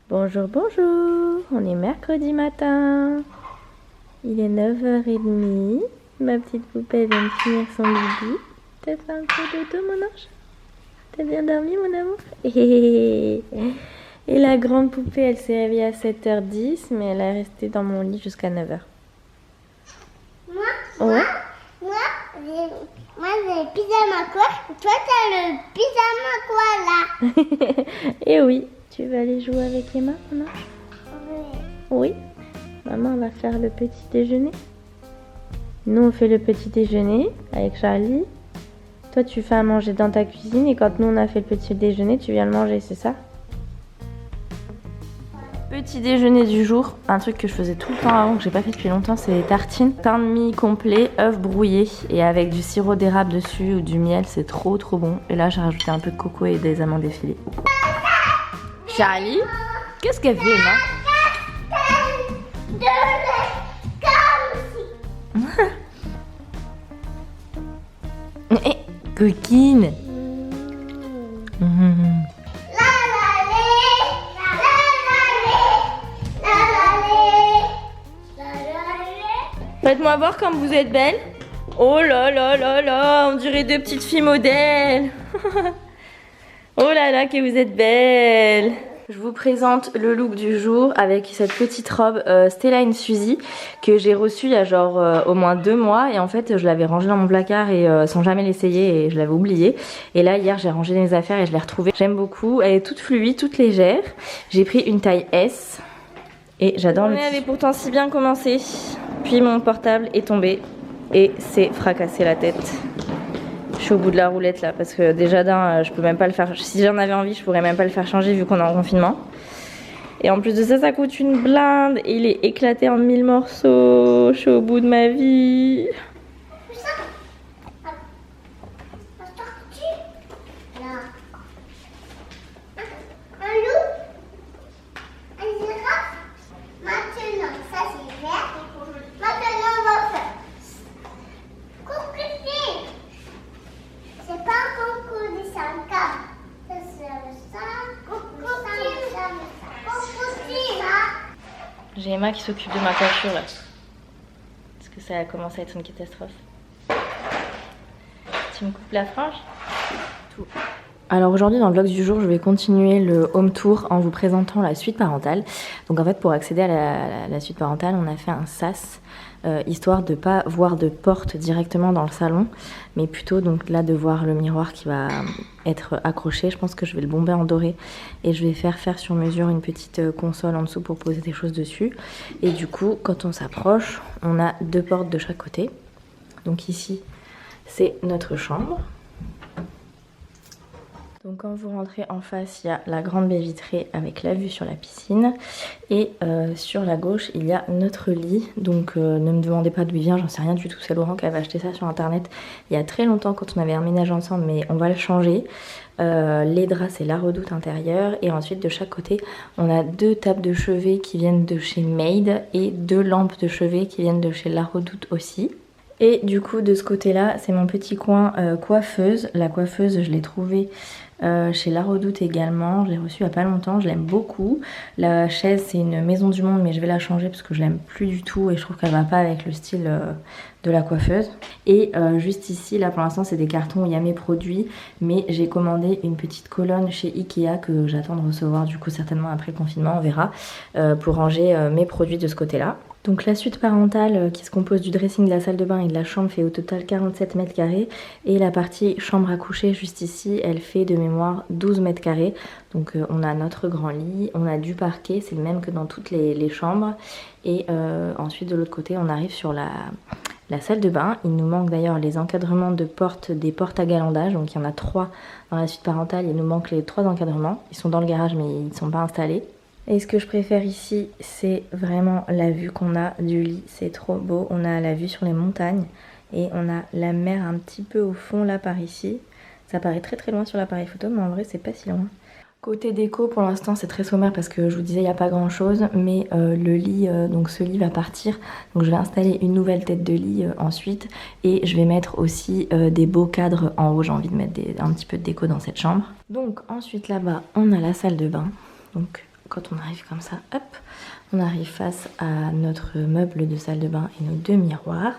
Bonjour, bonjour. On est mercredi matin. Il est 9h30. Ma petite poupée vient de finir son bibi. T'as fait un peu de dodo, mon ange? T'as bien dormi, mon amour? Et la grande poupée, elle s'est réveillée à 7h10, mais elle est restée dans mon lit jusqu'à 9h. Moi, j'ai le pyjama quoi? Toi, t'as le pyjama quoi là? Et oui, tu vas aller jouer avec Emma, mon ange? Oui. Maman va faire le petit déjeuner. Nous, on fait le petit déjeuner avec Charlie. Toi, tu fais à manger dans ta cuisine et quand nous, on a fait le petit déjeuner, tu viens le manger, c'est ça? Petit déjeuner du jour, un truc que je faisais tout le temps avant, que j'ai pas fait depuis longtemps, c'est les tartines. Pain de mie complet, œufs brouillés et avec du sirop d'érable dessus ou du miel, c'est trop bon. Et là, j'ai rajouté un peu de coco et des amandes effilées. Charlie, qu'est-ce qu'elle fait, Emma? Coquine. Faites-moi voir comme vous êtes belle. Oh là là là là, on dirait deux petites filles modèles. Oh là là, que vous êtes belle. Je vous présente le look du jour avec cette petite robe Stella & Suzy que j'ai reçue il y a genre au moins 2 mois et en fait je l'avais rangée dans mon placard et sans jamais l'essayer et je l'avais oubliée. Et là hier j'ai rangé mes affaires et je l'ai retrouvée. J'aime beaucoup, elle est toute fluide, toute légère. J'ai pris une taille S et j'adore le tissu. Elle avait pourtant si bien commencé. Puis mon portable est tombé et s'est fracassé la tête. Je suis au bout de la roulette là parce que déjà d'un je peux même pas le faire, si j'en avais envie je pourrais même pas le faire changer vu qu'on est en confinement. Et en plus de ça, ça coûte une blinde et il est éclaté en 1000 morceaux. Je suis au bout de ma vie. J'ai Emma qui s'occupe de ma coiffure là. Parce que ça a commencé à être une catastrophe. Tu me coupes la frange? Tout. Alors aujourd'hui dans le vlog du jour je vais continuer le home tour en vous présentant la suite parentale. Donc en fait pour accéder à la suite parentale on a fait un sas histoire de pas voir de porte directement dans le salon mais plutôt donc là de voir le miroir qui va être accroché. Je pense que je vais le bomber en doré et je vais faire sur mesure une petite console en dessous pour poser des choses dessus. Et du coup quand on s'approche on a 2 portes de chaque côté. Donc ici c'est notre chambre. Donc quand vous rentrez en face, il y a la grande baie vitrée avec la vue sur la piscine. Et sur la gauche, il y a notre lit. Donc ne me demandez pas d'où il vient, j'en sais rien du tout. C'est Laurent qui avait acheté ça sur internet il y a très longtemps quand on avait emménagé ensemble, mais on va le changer. Les draps, c'est la redoute intérieure. Et ensuite, de chaque côté, on a 2 tables de chevet qui viennent de chez Maid et 2 lampes de chevet qui viennent de chez La Redoute aussi. Et du coup, de ce côté-là, c'est mon petit coin coiffeuse. La coiffeuse, je l'ai trouvée chez La Redoute également, je l'ai reçue il n'y a pas longtemps, je l'aime beaucoup. La chaise c'est une Maison du Monde mais je vais la changer parce que je l'aime plus du tout et je trouve qu'elle va pas avec le style de la coiffeuse. Et juste ici, là pour l'instant c'est des cartons où il y a mes produits, mais j'ai commandé une petite colonne chez Ikea que j'attends de recevoir du coup certainement après le confinement, on verra, pour ranger mes produits de ce côté-là. Donc la suite parentale qui se compose du dressing de la salle de bain et de la chambre fait au total 47 mètres carrés et la partie chambre à coucher juste ici elle fait de mémoire 12 mètres carrés. Donc on a notre grand lit, on a du parquet, c'est le même que dans toutes les chambres et ensuite de l'autre côté on arrive sur la salle de bain. Il nous manque d'ailleurs les encadrements de portes, des portes à galandage, donc il y en a 3 dans la suite parentale, il nous manque les 3 encadrements, ils sont dans le garage mais ils ne sont pas installés. Et ce que je préfère ici, c'est vraiment la vue qu'on a du lit, c'est trop beau. On a la vue sur les montagnes et on a la mer un petit peu au fond là par ici. Ça paraît très loin sur l'appareil photo, mais en vrai c'est pas si loin. Côté déco, pour l'instant c'est très sommaire parce que je vous disais il n'y a pas grand chose, mais le lit, donc ce lit va partir. Donc je vais installer une nouvelle tête de lit ensuite et je vais mettre aussi des beaux cadres en haut. J'ai envie de mettre un petit peu de déco dans cette chambre. Donc ensuite là-bas on a la salle de bain. Donc quand on arrive comme ça, hop, on arrive face à notre meuble de salle de bain et nos 2 miroirs.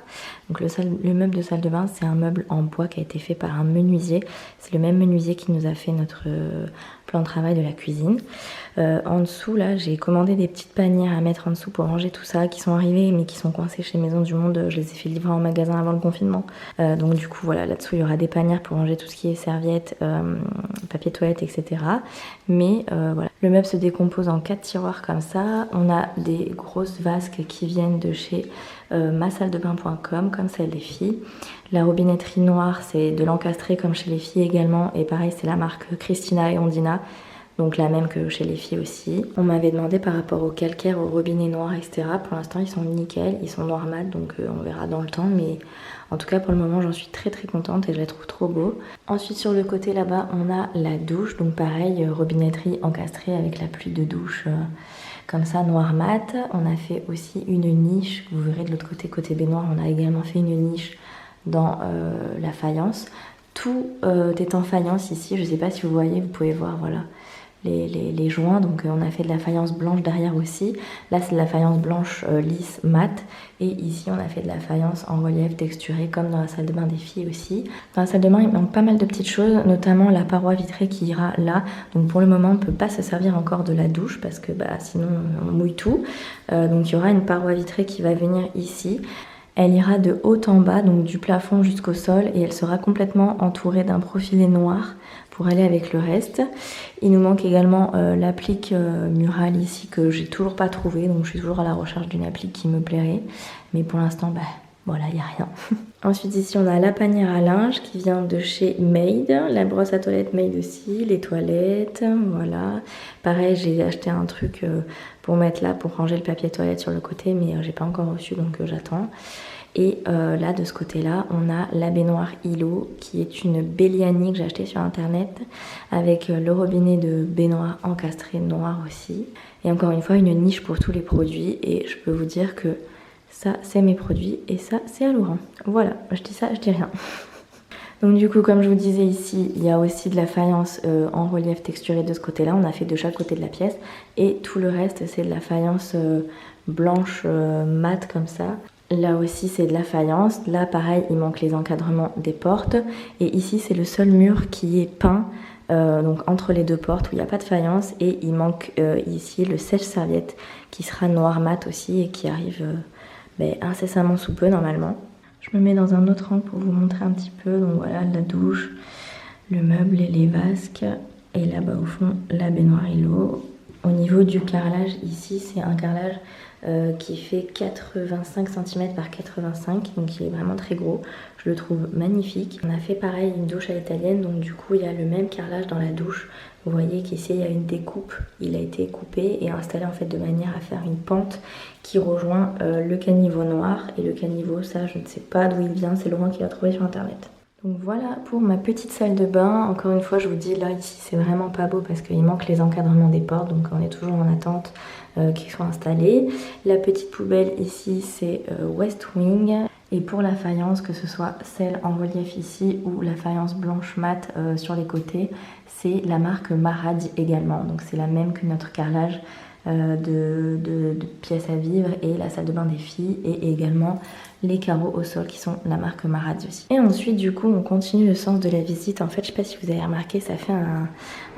Donc le meuble de salle de bain, c'est un meuble en bois qui a été fait par un menuisier. C'est le même menuisier qui nous a fait notre plan de travail de la cuisine. En dessous, là, j'ai commandé des petites panières à mettre en dessous pour ranger tout ça, qui sont arrivées mais qui sont coincées chez Maison du Monde. Je les ai fait livrer en magasin avant le confinement. Donc du coup, voilà, là-dessous, il y aura des panières pour ranger tout ce qui est serviettes, papier toilette, etc. Mais voilà, le meuble se décompose en 4 tiroirs comme ça. On a des grosses vasques qui viennent de chez masaldebain.com, comme celle des filles. La robinetterie noire, c'est de l'encastré comme chez les filles également. Et pareil, c'est la marque Christina et Ondina. Donc la même que chez les filles aussi. On m'avait demandé par rapport au calcaire, au robinet noir, etc. Pour l'instant, ils sont nickel, ils sont noir mat, donc on verra dans le temps. Mais en tout cas, pour le moment, j'en suis très contente et je la trouve trop beau. Ensuite, sur le côté là-bas, on a la douche. Donc pareil, robinetterie encastrée avec la pluie de douche comme ça, noir mat. On a fait aussi une niche. Vous verrez de l'autre côté, côté baignoire, on a également fait une niche dans la faïence. Tout est en faïence ici. Je ne sais pas si vous voyez, vous pouvez voir, voilà. Les joints, donc on a fait de la faïence blanche derrière aussi. Là c'est de la faïence blanche lisse mat, et ici on a fait de la faïence en relief texturé comme dans la salle de bain des filles aussi. Dans la salle de bain il manque pas mal de petites choses, notamment la paroi vitrée qui ira là. Donc pour le moment on ne peut pas se servir encore de la douche parce que sinon on mouille tout. Donc il y aura une paroi vitrée qui va venir ici. Elle ira de haut en bas, donc du plafond jusqu'au sol, et elle sera complètement entourée d'un profilé noir pour aller avec le reste. Il nous manque également l'applique murale ici que j'ai toujours pas trouvé, donc je suis toujours à la recherche d'une applique qui me plairait. Mais pour l'instant, voilà, il n'y a rien. Ensuite ici on a la panière à linge qui vient de chez Made, la brosse à toilette Made aussi, les toilettes, voilà. Pareil, j'ai acheté un truc pour mettre là, pour ranger le papier toilette sur le côté, mais j'ai pas encore reçu, donc j'attends. Et là, de ce côté-là, on a la baignoire Hilo, qui est une Belliani que j'ai achetée sur internet, avec le robinet de baignoire encastré noir aussi. Et encore une fois, une niche pour tous les produits, et je peux vous dire que ça, c'est mes produits, et ça, c'est à Laurent. Voilà, je dis ça, je dis rien. Donc du coup, comme je vous disais ici, il y a aussi de la faïence en relief texturé de ce côté-là. On a fait de chaque côté de la pièce. Et tout le reste, c'est de la faïence blanche mat comme ça. Là aussi, c'est de la faïence. Là, pareil, il manque les encadrements des portes. Et ici, c'est le seul mur qui est peint. Donc entre les deux portes où il n'y a pas de faïence. Et il manque ici le sèche-serviette qui sera noir mat aussi et qui arrive incessamment sous peu normalement. Je me mets dans un autre angle pour vous montrer un petit peu. Donc voilà, la douche, le meuble et les vasques. Et là-bas au fond, la baignoire Hilo. Au niveau du carrelage, ici, c'est un carrelage qui fait 85 cm par 85, donc il est vraiment très gros. Je le trouve magnifique. On a fait pareil une douche à l'italienne, donc du coup il y a le même carrelage dans la douche. Vous voyez qu'ici il y a une découpe, il a été coupé et installé en fait de manière à faire une pente qui rejoint le caniveau noir. Et le caniveau, ça je ne sais pas d'où il vient, c'est Laurent qui l'a trouvé sur internet. Donc voilà pour ma petite salle de bain. Encore une fois, je vous dis, là, ici, c'est vraiment pas beau parce qu'il manque les encadrements des portes. Donc on est toujours en attente qu'ils soient installés. La petite poubelle ici, c'est West Wing. Et pour la faïence, que ce soit celle en relief ici ou la faïence blanche mat sur les côtés, c'est la marque Maradi également. Donc c'est la même que notre carrelage de pièces à vivre et la salle de bain des filles, et également les carreaux au sol qui sont la marque Maradi aussi. Et ensuite du coup on continue le sens de la visite. En fait, je sais pas si vous avez remarqué, ça fait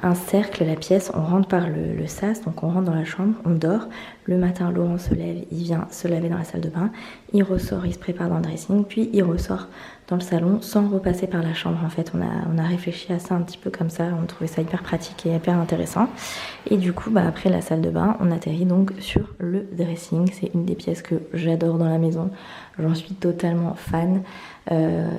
un cercle la pièce. On rentre par le sas, donc on rentre dans la chambre, on dort. Le matin, Laurent se lève, il vient se laver dans la salle de bain, il ressort, il se prépare dans le dressing, puis il ressort dans le salon sans repasser par la chambre. En fait, on a réfléchi à ça un petit peu comme ça, on trouvait ça hyper pratique et hyper intéressant. Et du coup, après la salle de bain, on atterrit donc sur le dressing. C'est une des pièces que j'adore dans la maison, j'en suis totalement fan.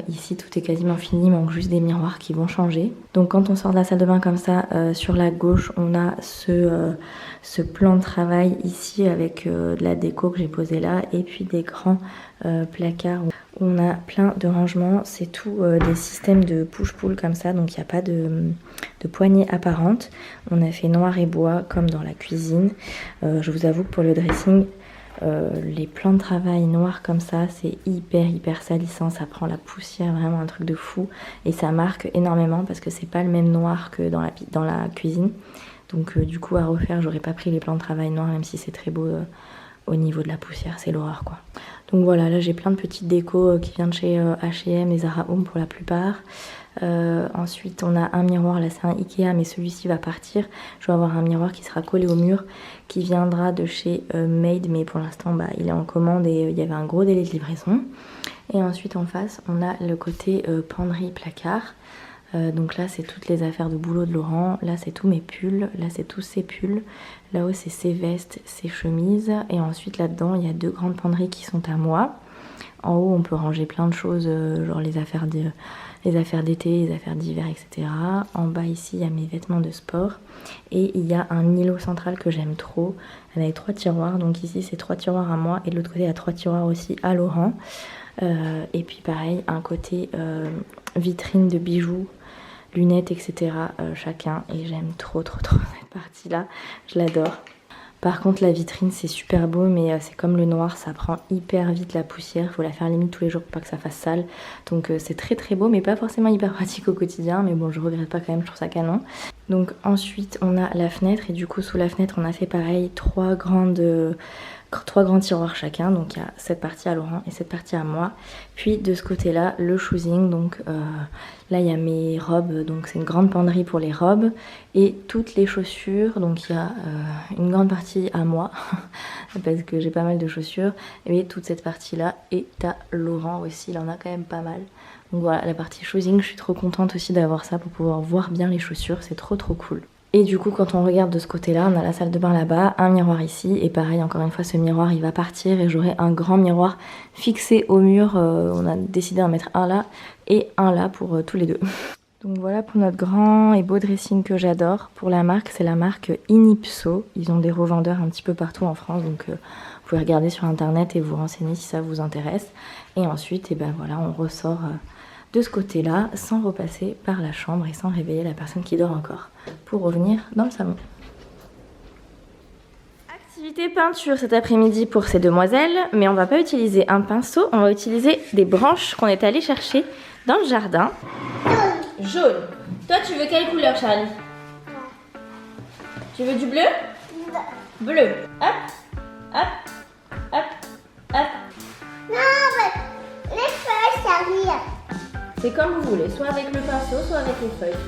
Ici, tout est quasiment fini, il manque juste des miroirs qui vont changer. Donc quand on sort de la salle de bain comme ça, sur la gauche, on a ce plan de travail ici avec de la déco que j'ai posée là, et puis des grands placards où on a plein de rangements. C'est tout des systèmes de push-pull comme ça, donc il n'y a pas de poignée apparente. On a fait noir et bois comme dans la cuisine. Je vous avoue que pour le dressing, les plans de travail noirs comme ça, c'est hyper salissant, ça prend la poussière, vraiment un truc de fou, et ça marque énormément parce que c'est pas le même noir que dans la cuisine. Donc du coup à refaire, j'aurais pas pris les plans de travail noirs même si c'est très beau au niveau de la poussière, c'est l'horreur quoi. Donc voilà, là j'ai plein de petites décos qui viennent de chez H&M et Zara Home pour la plupart. Ensuite on a un miroir, là c'est un Ikea mais celui-ci va partir. Je vais avoir un miroir qui sera collé au mur qui viendra de chez Made, mais pour l'instant bah, il est en commande et il y avait un gros délai de livraison. Et ensuite en face on a le côté penderie placard. Donc là c'est toutes les affaires de boulot de Laurent, là c'est tous mes pulls, là c'est tous ses pulls, là-haut c'est ses vestes, ses chemises, et ensuite là-dedans il y a 2 grandes penderies qui sont à moi. En haut on peut ranger plein de choses, genre les affaires d'été, les affaires d'hiver, etc. En bas ici il y a mes vêtements de sport, et il y a un îlot central que j'aime trop, avec 3 tiroirs, donc ici c'est 3 tiroirs à moi, et de l'autre côté il y a 3 tiroirs aussi à Laurent. Et puis pareil, un côté vitrine de bijoux, lunettes, etc. Chacun, et j'aime trop cette partie là, je l'adore. Par contre la vitrine c'est super beau, mais c'est comme le noir, ça prend hyper vite la poussière, faut la faire limite tous les jours pour pas que ça fasse sale. Donc c'est très beau mais pas forcément hyper pratique au quotidien, mais bon je regrette pas quand même, je trouve ça canon. Donc ensuite on a la fenêtre, et du coup sous la fenêtre on a fait pareil 3 grands tiroirs chacun, donc il y a cette partie à Laurent et cette partie à moi. Puis de ce côté là le choosing, donc là il y a mes robes, donc c'est une grande penderie pour les robes, et toutes les chaussures, donc il y a une grande partie à moi parce que j'ai pas mal de chaussures, et toute cette partie là est à Laurent aussi, il en a quand même pas mal. Donc voilà la partie choosing, je suis trop contente aussi d'avoir ça pour pouvoir voir bien les chaussures, c'est trop cool. Et du coup quand on regarde de ce côté là, on a la salle de bain là-bas, un miroir ici, et pareil encore une fois ce miroir il va partir et j'aurai un grand miroir fixé au mur. On a décidé d'en mettre un là et un là pour tous les deux. Donc voilà pour notre grand et beau dressing que j'adore. Pour la marque, c'est la marque Inipso, ils ont des revendeurs un petit peu partout en France, donc vous pouvez regarder sur internet et vous renseigner si ça vous intéresse. Et ensuite et ben voilà, on ressort de ce côté-là sans repasser par la chambre et sans réveiller la personne qui dort encore, pour revenir dans le salon. Activité peinture cet après-midi pour ces demoiselles, mais on va pas utiliser un pinceau, on va utiliser des branches qu'on est allé chercher dans le jardin. Jaune. Toi tu veux quelle couleur Charlie? Tu veux du bleu? Bleu. Hop, hop, hop, hop. Non, mais les feuilles, ça vient. C'est comme vous voulez, soit avec le pinceau, soit avec les feuilles.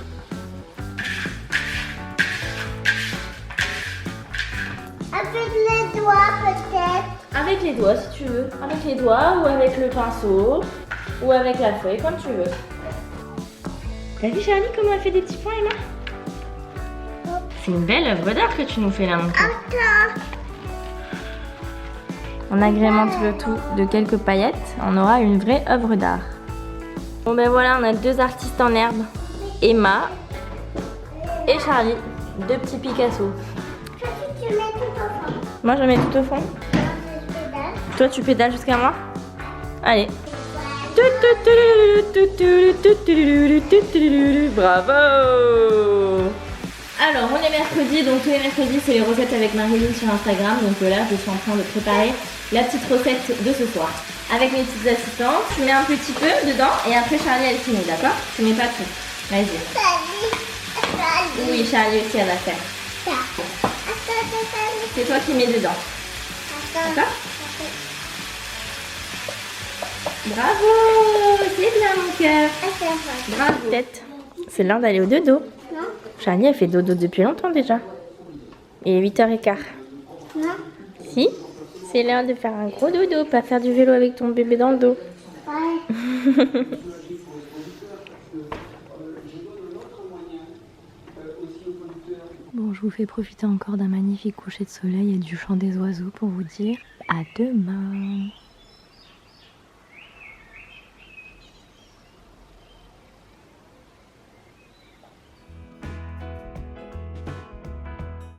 Avec les doigts peut-être. Avec les doigts si tu veux. Avec les doigts ou avec le pinceau ou avec la feuille, comme tu veux. T'as vu Charlie comment elle fait des petits points Emma? C'est une belle œuvre d'art que tu nous fais là mon cœur. Attends. On agrémente le tout de quelques paillettes, on aura une vraie œuvre d'art. Bon ben voilà, on a 2 artistes en herbe, Emma et Charlie, 2 petits Picasso. Tu mets tout au fond. Moi je mets tout au fond. Toi tu pédales jusqu'à moi. Allez. Bravo. Alors on est mercredi, donc tous les mercredis c'est les recettes avec Marilyn sur Instagram. Donc là je suis en train de préparer la petite recette de ce soir. Avec mes petites assistantes, tu mets un petit peu dedans et après Charlie elle finit, d'accord? Tu mets pas tout. Vas-y. Charlie. Oui, Charlie aussi elle va faire. C'est toi qui mets dedans. D'accord? Bravo! C'est bien mon cœur. Bravo. Tête. C'est l'heure d'aller au dodo. Non. Charlie a fait dodo depuis longtemps déjà. Il est 8h15. Non. Si? C'est l'heure de faire un gros dodo, pas faire du vélo avec ton bébé dans le dos. Ouais. Bon, je vous fais profiter encore d'un magnifique coucher de soleil et du chant des oiseaux pour vous dire à demain.